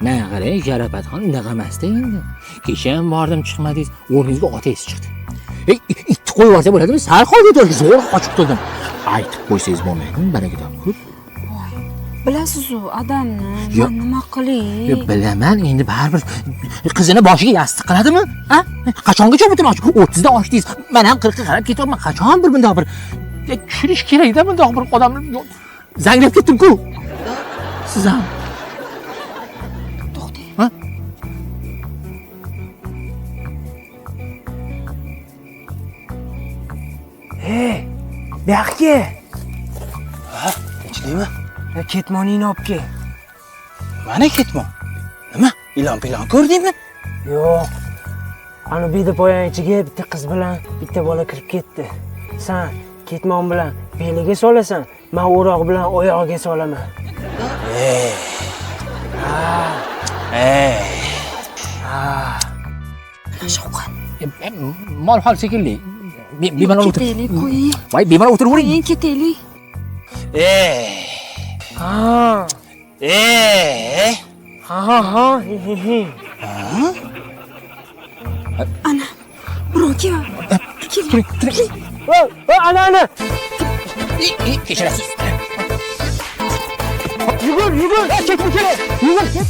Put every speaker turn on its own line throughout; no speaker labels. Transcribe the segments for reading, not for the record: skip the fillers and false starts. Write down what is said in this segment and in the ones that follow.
Men qarang, Sharapatxon unaqa emas-da endi. Kecha ham bordim, chiqmadingiz, o'rningizga otangiz chiqdi. Itti qo'yib yuborsa bo'ladimi? Sal qoldi, zo'r qochib qoldim. Aytib qo'ysangiz bo'lmaydimi? Barakat ko'p.
Bilasiz-ku, adamni men nima qilay?
Bilaman, endi baribir qizini boshiga yastig' qiladimi? Ha? Qachongacha butun och? 30 da ochdingiz. Men ham 40 ga qarab ketyapman. Qachon bir bundoq bir tushunish kerak-da bundoq bir odamni. Zanglab ketdim-ku. Siz ham.
To'xtang.
Ha?
Hey, buyoqqa.
Ha, tinchlikmi?
Ketmoningni olib kel.
Mana ketmon. Nima? Ilon-pilon ko'rdingmi?
Yo'q. Ana bu poyan ichiga bitta qiz bilan bitta bola kirib ketdi. Sen ketmon bilan beliga solasan, men o'roq bilan oyog'iga solaman.
Shovqat.
Mol hol shekilli. Bemalol o'tir.
Ketaylik, qo'ying.
Voy, bemalol o'tiravering.
Qo'ying, ketaylik.
Ha. Ha.
Ana, birov keling.
Ana.
Kechirasiz.
Yugur. Ketma kerak. Yugur, ket.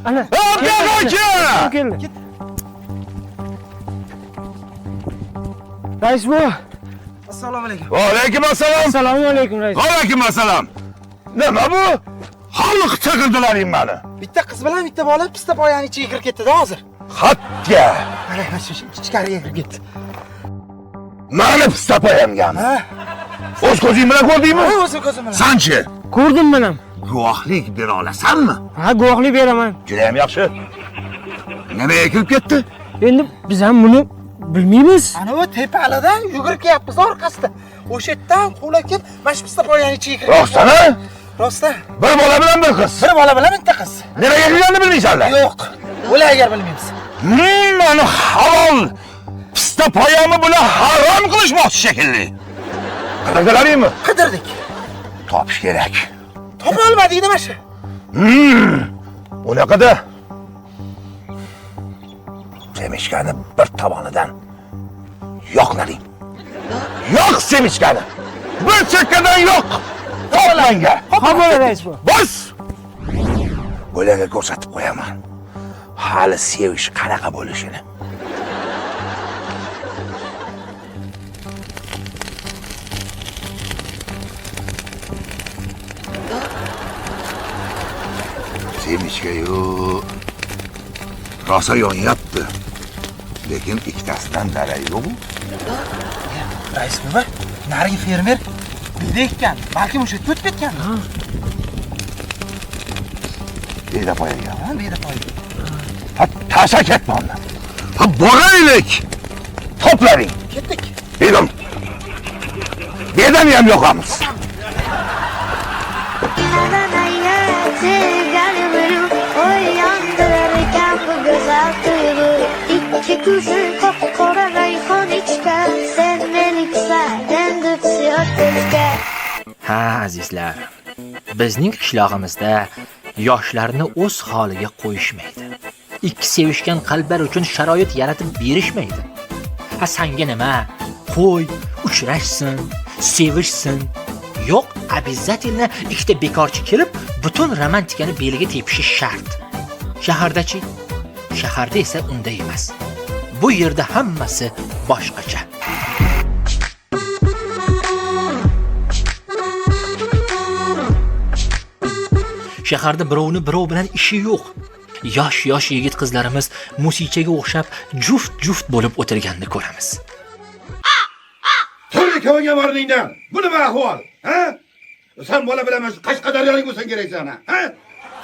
Ana. Keldi. Rais bu.
Assalomu alaykum.
Va alaykum assalom.
Assalomu alaykum rais.
Va alaykum assalom. Nima bu? Xalq chaqirdilaring meni.
Bitta qiz bilan bitta bola pista poyani ichiga kirib ketdi-da hozir.
Xatga.
Mana shu ichkariga kirib ketdi.
Meni pista poyamgami?
Ha?
O'z ko'zing bilan ko'rdingmi?
O'z ko'zim bilan.
Sanchi?
Ko'rdim men ham.
Guvohlik bera olasanmi?
Ha, guvohlik beraman.
Juda ham yaxshi. Nimaga kirib ketdi?
Endi biz ham buni bilmaymiz.
Ana u tepalidan yugurib kelyapmiz orqasida. O'sha yerdan quvlab kelib, mana shu pista poyani ichiga kirib.
Rostana?
Rosta.
Bir bola bilan bir qiz.
Bir bola bilan bitta qiz.
Nimaga kirganini bilmaysanlar?
Yo'q. O'la agar bilmaymiz.
Meni halol pista poyamni bilan harom qilishmoqchi shekilli. Qidirdilaringmi?
Qidirdik.
Topish kerak.
Topa olmadik nima shu?
Unaqada semishkani bir tomonidan yo'qlaring. Yo'q semishkani. Bir chekkadan yo'q. To'planga.
Qabul rais bu.
Bos! Bo'laga ko'rsatib qo'yaman. Hali sevish qanaqa bo'lishini. Semishga yo'q. Rosa yonyapti. Lekin ikkitasidan darak yo'q.
Rais buva, narigi fermer buyda ekan. Balki o'sha o'tib ketgan.
Beda qo'ygan.
Ha, buyda qo'ygan.
Ha, tasha ketmonni. Ha, boraylik. Toplaring.
Ketdik.
Dedim. Bedani ham yo'qamiz.
İki gözün kapkara rayhan içken, sen beni güzelden tutuyor gözge.
Ha azizlar, bizning qishlog'imizda yoshlarni o'z holiga qo'yishmaydi. Ikki sevishgan qalblar uchun sharoit yaratib berishmaydi. Ha senga nima? Qo'y, uchrashsin, sevishsin. Yo'q, обязательно ikkita bekorchi kelib, butun romantikani beliga tepishi shart. Shahardachi? Shaharda esa unday emas. Bu yerda hammasi boshqacha. Shaharda birovni birov bilan ishi yo'q. Yosh yigit qizlarimiz musichaga o'xshab juft bo'lib o'tirganini ko'ramiz.
Turli ko'nga bordingdan. Bu nima ahvol? Ha? Sen bola bilaman, Qashqadaryolik bo'lsan kerak sana. Ha?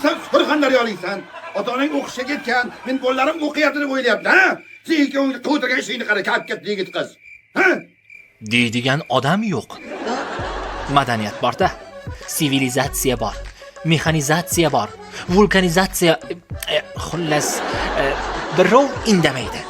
Sen Surxondaryoliksan. Ota-onang o'qishga ketgan, men bolalarim o'qiyapti deb o'ylayapti, ha? Sen ikkoving qo'tirgan ishingni qara, katta yigit qiz. Ha?
deydigan odam yo'q. Madaniyat bor-da, sivilizatsiya bor, mexanizatsiya bor, vulkanizatsiya, xullas, birov indamaydi.